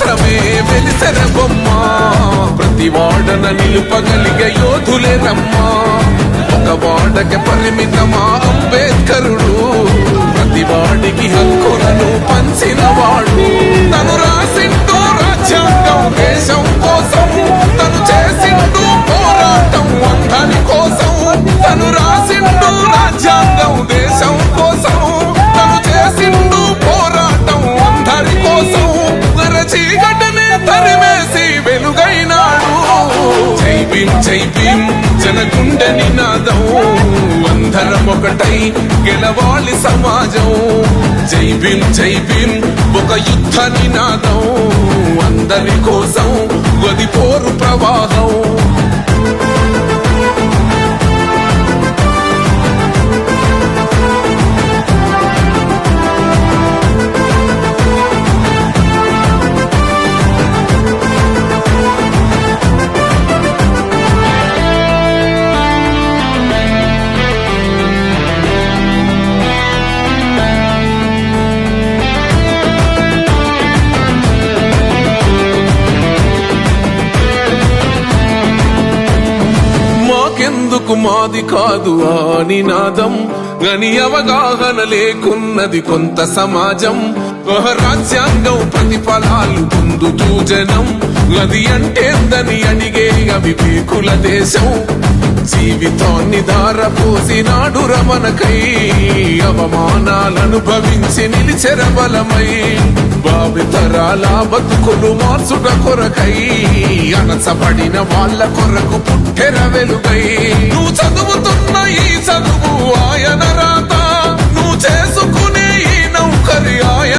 స్వతంత్రమే వెలిసెర బొమ్మ ప్రతి వాడన నిలుపగలిగే యోధులే రమ్మా ఒక వాడకి పరిమితమా అంబేద్కరుడు ప్రతి వాడికి హక్కులను పంచిన వాడు తను రాసింటూ రాజ్యాంగం దేశం కోసం తను చేసింటూ పోరాటం అందరి కోసం తను రాసింటూ రాజ్యాంగం దేశం కోసం తను చేసింటూ పోరాటం అందరి కోసం చీకటిని తరిమేసి వెలుగైనాడు జై భీమ్ జనగుండె నినాదం అందరం ఒకటై గెలవాలి సమాజం జై భీమ్ ఒక యుద్ధ నినాదం అందరి కోసం గది పోరు ప్రవాహం ఎందుకు మాది కాదు ఆ నినాదం గని అవగాహన లేకున్నది కొంత సమాజం రాజ్యాంగం ప్రతిఫలాలు పొందుతూ జనం అది అంటేందని అడిగే అవివేకుల దేశం జీవితాన్ని ధారపోసినాడు రమణకై అవమానాలనుభవించి నిలిచెర బలమై భావితరాల బతుకులు మార్చుట కొరకై అనసబడిన వాళ్ళ కొరకు పుట్టెర వెలుగై నువ్వు చదువు